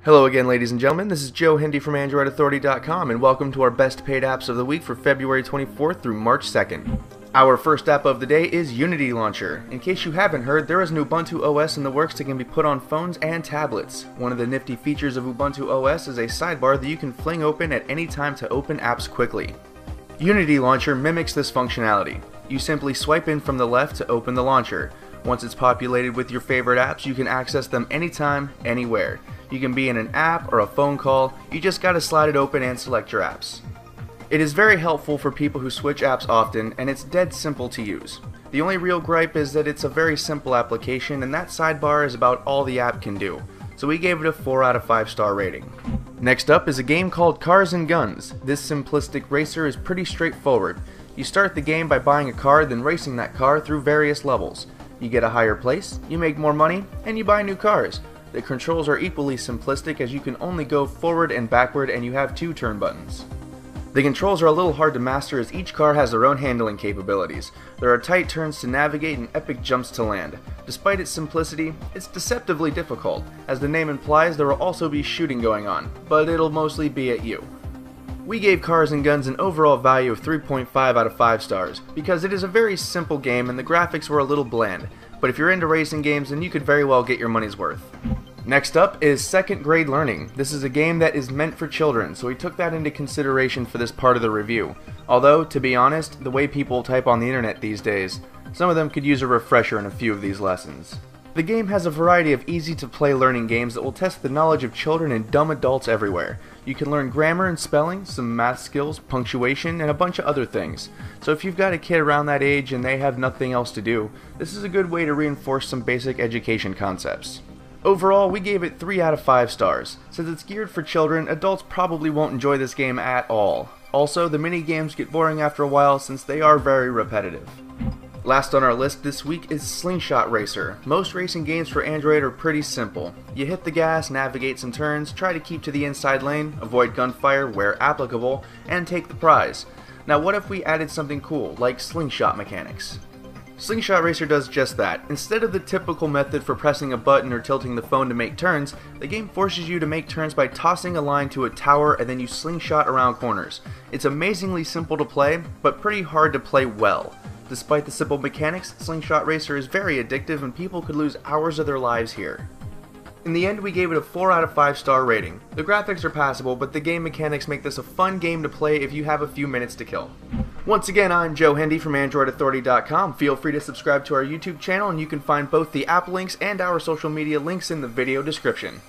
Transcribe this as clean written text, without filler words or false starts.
Hello again, ladies and gentlemen. This is Joe Hendy from AndroidAuthority.com, and welcome to our best paid apps of the week for February 24th through March 2nd. Our first app of the day is Unity Launcher. In case you haven't heard, there is an Ubuntu OS in the works that can be put on phones and tablets. One of the nifty features of Ubuntu OS is a sidebar that you can fling open at any time to open apps quickly. Unity Launcher mimics this functionality. You simply swipe in from the left to open the launcher. Once it's populated with your favorite apps, you can access them anytime, anywhere. You can be in an app or a phone call, you just gotta slide it open and select your apps. It is very helpful for people who switch apps often, and it's dead simple to use. The only real gripe is that it's a very simple application, and that sidebar is about all the app can do. So we gave it a 4 out of 5 star rating. Next up is a game called Cars and Guns. This simplistic racer is pretty straightforward. You start the game by buying a car, then racing that car through various levels. You get a higher place, you make more money, and you buy new cars. The controls are equally simplistic as you can only go forward and backward, and you have 2 turn buttons. The controls are a little hard to master as each car has their own handling capabilities. There are tight turns to navigate and epic jumps to land. Despite its simplicity, it's deceptively difficult. As the name implies, there will also be shooting going on, but it'll mostly be at you. We gave Cars and Guns an overall value of 3.5 out of 5 stars, because it is a very simple game and the graphics were a little bland, but if you're into racing games then you could very well get your money's worth. Next up is Second Grade Learning. This is a game that is meant for children, so we took that into consideration for this part of the review. Although, to be honest, the way people type on the internet these days, some of them could use a refresher in a few of these lessons. The game has a variety of easy-to-play learning games that will test the knowledge of children and dumb adults everywhere. You can learn grammar and spelling, some math skills, punctuation, and a bunch of other things. So if you've got a kid around that age and they have nothing else to do, this is a good way to reinforce some basic education concepts. Overall, we gave it 3 out of 5 stars. Since it's geared for children, adults probably won't enjoy this game at all. Also, the mini-games get boring after a while since they are very repetitive. Last on our list this week is Slingshot Racer. Most racing games for Android are pretty simple. You hit the gas, navigate some turns, try to keep to the inside lane, avoid gunfire where applicable, and take the prize. Now what if we added something cool, like slingshot mechanics? Slingshot Racer does just that. Instead of the typical method for pressing a button or tilting the phone to make turns, the game forces you to make turns by tossing a line to a tower and then you slingshot around corners. It's amazingly simple to play, but pretty hard to play well. Despite the simple mechanics, Slingshot Racer is very addictive and people could lose hours of their lives here. In the end, we gave it a 4 out of 5 star rating. The graphics are passable, but the game mechanics make this a fun game to play if you have a few minutes to kill. Once again, I'm Joe Hendy from AndroidAuthority.com. Feel free to subscribe to our YouTube channel and you can find both the app links and our social media links in the video description.